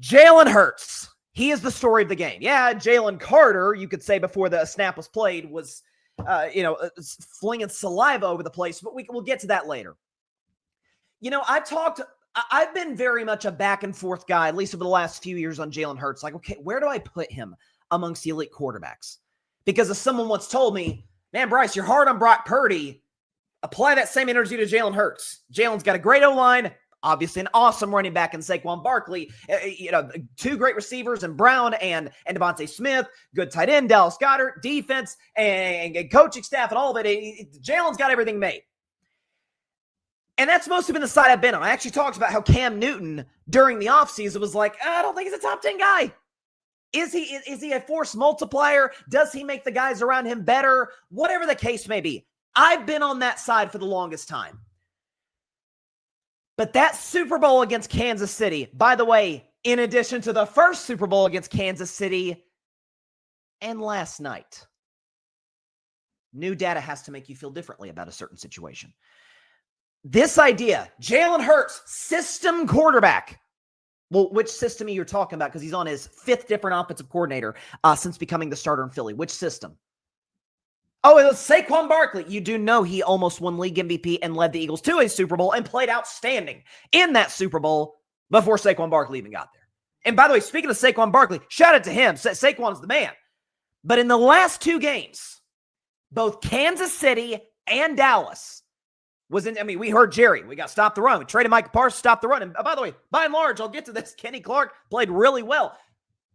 Jalen Hurts. He is the story of the game. Yeah, Jalen Carter, you could say before the snap was played, was, flinging saliva over the place, but we'll get to that later. I've been very much a back and forth guy, at least over the last few years on Jalen Hurts. Like, okay, where do I put him amongst the elite quarterbacks? Because as someone once told me, man, Bryce, you're hard on Brock Purdy. Apply that same energy to Jalen Hurts. Jalen's got a great O-line, obviously an awesome running back in Saquon Barkley. Two great receivers in Brown and Devontae Smith, good tight end, Dallas Goedert, defense, and coaching staff and all of it. Jalen's got everything made. And that's mostly been the side I've been on. I actually talked about how Cam Newton during the offseason was like, I don't think he's a top 10 guy. Is he a force multiplier? Does he make the guys around him better? Whatever the case may be. I've been on that side for the longest time. But that Super Bowl against Kansas City, by the way, in addition to the first Super Bowl against Kansas City and last night, new data has to make you feel differently about a certain situation. This idea, Jalen Hurts, system quarterback. Well, which system are you talking about? Because he's on his fifth different offensive coordinator since becoming the starter in Philly. Which system? Oh, it was Saquon Barkley. You do know he almost won league MVP and led the Eagles to a Super Bowl and played outstanding in that Super Bowl before Saquon Barkley even got there. And by the way, speaking of Saquon Barkley, shout out to him. Saquon's the man. But in the last two games, both Kansas City and Dallas we heard Jerry. We got stop the run. We traded Mike Parsons, stop the run. And by the way, by and large, I'll get to this. Kenny Clark played really well.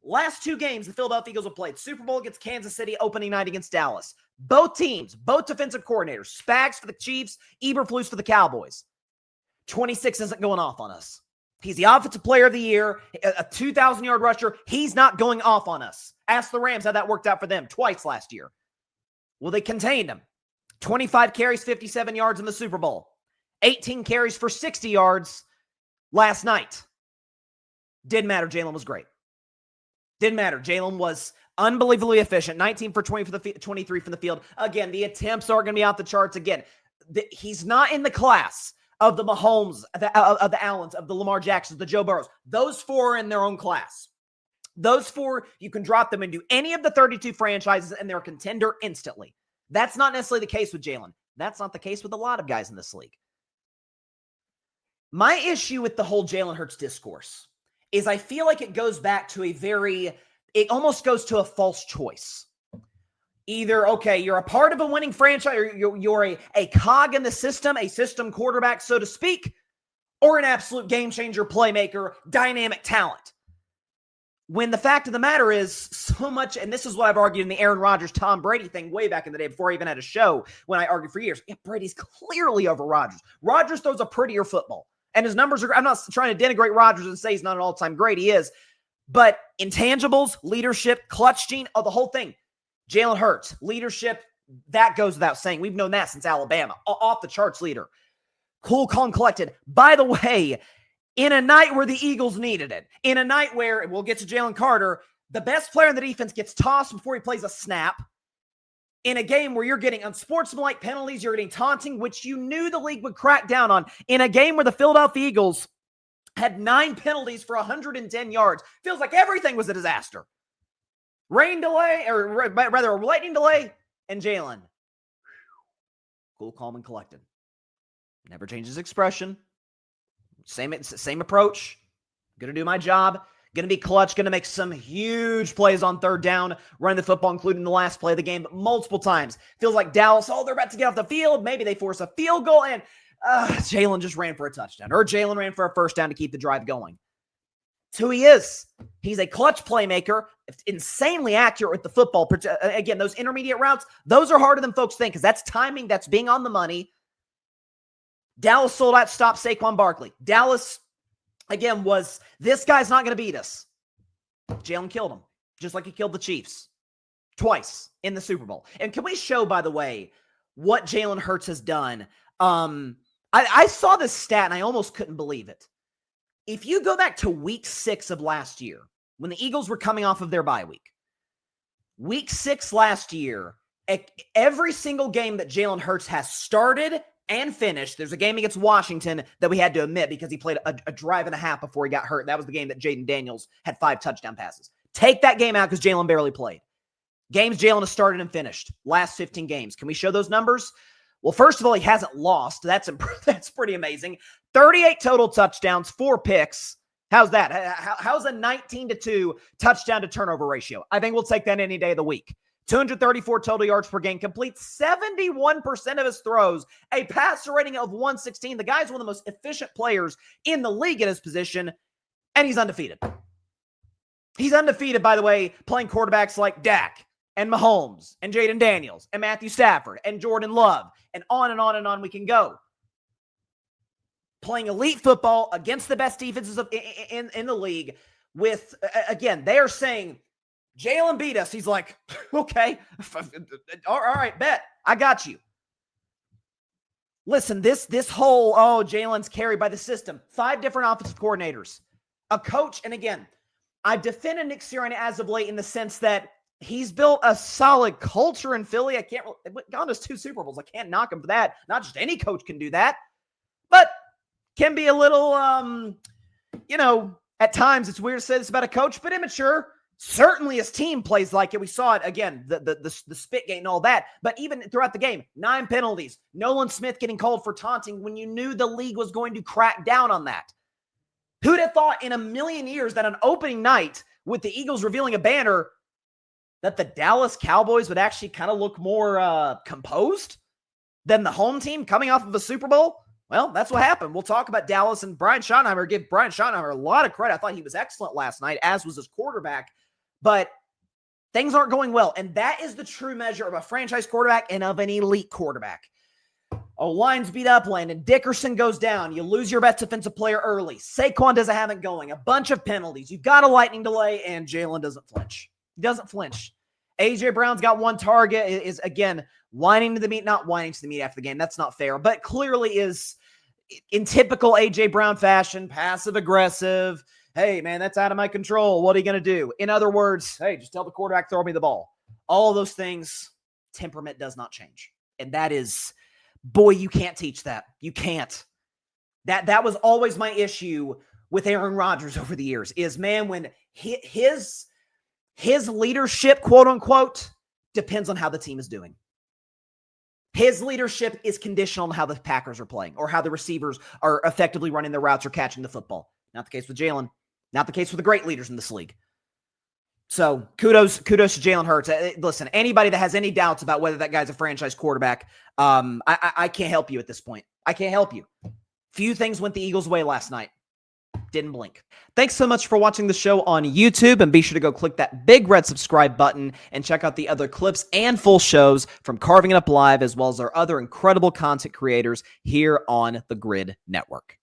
Last two games the Philadelphia Eagles have played. Super Bowl against Kansas City, opening night against Dallas. Both teams, both defensive coordinators. Spags for the Chiefs, Eberflus for the Cowboys. 26 isn't going off on us. He's the offensive player of the year, a 2,000-yard rusher. He's not going off on us. Ask the Rams how that worked out for them twice last year. Well, they contained him. 25 carries, 57 yards in the Super Bowl. 18 carries for 60 yards last night. Didn't matter. Jalen was great. Didn't matter. Jalen was unbelievably efficient. 19 for 23 from the field. Again, the attempts are going to be out the charts. Again, he's not in the class of the Mahomes, of the Allens, of the Lamar Jacksons, the Joe Burrows. Those four are in their own class. Those four, you can drop them into any of the 32 franchises and they're a contender instantly. That's not necessarily the case with Jalen. That's not the case with a lot of guys in this league. My issue with the whole Jalen Hurts discourse is I feel like it goes back to it almost goes to a false choice. Either, okay, you're a part of a winning franchise, or you're a cog in the system, a system quarterback, so to speak, or an absolute game changer, playmaker, dynamic talent. When the fact of the matter is so much, and this is what I've argued in the Aaron Rodgers, Tom Brady thing way back in the day before I even had a show when I argued for years. Yeah, Brady's clearly over Rodgers. Rodgers throws a prettier football. And his numbers are, I'm not trying to denigrate Rodgers and say he's not an all-time great. He is. But intangibles, leadership, clutch gene, the whole thing. Jalen Hurts, leadership, that goes without saying. We've known that since Alabama. Off the charts leader. Cool, calm, collected. By the way, in a night where the Eagles needed it, in a night where, we'll get to Jalen Carter, the best player in the defense gets tossed before he plays a snap, in a game where you're getting unsportsmanlike penalties, you're getting taunting, which you knew the league would crack down on, in a game where the Philadelphia Eagles had 9 penalties for 110 yards. Feels like everything was a disaster. Rain delay, or rather a lightning delay, and Jalen. Cool, calm, and collected. Never changes expression. Same approach. Going to do my job. Going to be clutch. Going to make some huge plays on third down. Run the football, including the last play of the game, multiple times. Feels like Dallas, they're about to get off the field. Maybe they force a field goal, and Jalen just ran for a touchdown. Or Jalen ran for a first down to keep the drive going. It's who he is. He's a clutch playmaker. Insanely accurate with the football. Again, those intermediate routes, those are harder than folks think because that's timing. That's being on the money. Dallas sold out, stopped Saquon Barkley. Dallas, again, was, this guy's not going to beat us. Jalen killed him, just like he killed the Chiefs twice in the Super Bowl. And can we show, by the way, what Jalen Hurts has done? I saw this stat, and I almost couldn't believe it. If you go back to week 6 of last year, when the Eagles were coming off of their bye week 6 last year, every single game that Jalen Hurts has started and finished. There's a game against Washington that we had to omit because he played a drive and a half before he got hurt. That was the game that Jaden Daniels had 5 touchdown passes. Take that game out because Jalen barely played. Games Jalen has started and finished. Last 15 games. Can we show those numbers? Well, first of all, he hasn't lost. That's pretty amazing. 38 total touchdowns, 4 picks. How's that? How's a 19-2 touchdown to turnover ratio? I think we'll take that any day of the week. 234 total yards per game, completes 71% of his throws, a passer rating of 116. The guy's one of the most efficient players in the league at his position, and he's undefeated. He's undefeated, by the way, playing quarterbacks like Dak and Mahomes and Jaden Daniels and Matthew Stafford and Jordan Love, and on and on and on we can go. Playing elite football against the best defenses in the league with, again, they are saying, Jalen beat us. He's like, okay, all right, bet. I got you. Listen, this whole, Jalen's carried by the system. 5 different offensive coordinators. A coach, and again, I've defended Nick Sirianni as of late in the sense that he's built a solid culture in Philly. I can't, gone to 2 Super Bowls. I can't knock him for that. Not just any coach can do that. But can be a little, at times it's weird to say this about a coach, but immature. Certainly his team plays like it. We saw it again, the spit gate and all that. But even throughout the game, 9 penalties. Nolan Smith getting called for taunting when you knew the league was going to crack down on that. Who'd have thought in a million years that on opening night with the Eagles revealing a banner that the Dallas Cowboys would actually kind of look more composed than the home team coming off of a Super Bowl? Well, that's what happened. We'll talk about Dallas and Brian Schottenheimer. Give Brian Schottenheimer a lot of credit. I thought he was excellent last night, as was his quarterback. But things aren't going well. And that is the true measure of a franchise quarterback and of an elite quarterback. Line's beat up. Landon Dickerson goes down. You lose your best defensive player early. Saquon doesn't have it going. A bunch of penalties. You've got a lightning delay, and Jalen doesn't flinch. He doesn't flinch. A.J. Brown's got 1 target. Is again, whining to the meat, not whining to the meat after the game. That's not fair. But clearly is, in typical A.J. Brown fashion, passive-aggressive. Hey, man, that's out of my control. What are you going to do? In other words, hey, just tell the quarterback, throw me the ball. All of those things, temperament does not change. And that is, boy, you can't teach that. You can't. That was always my issue with Aaron Rodgers over the years is, man, when his leadership, quote unquote, depends on how the team is doing. His leadership is conditional on how the Packers are playing or how the receivers are effectively running their routes or catching the football. Not the case with Jalen. Not the case with the great leaders in this league. So kudos to Jalen Hurts. Listen, anybody that has any doubts about whether that guy's a franchise quarterback, I can't help you at this point. I can't help you. Few things went the Eagles' way last night. Didn't blink. Thanks so much for watching the show on YouTube, and be sure to go click that big red subscribe button and check out the other clips and full shows from Carving It Up Live, as well as our other incredible content creators here on the Grid Network.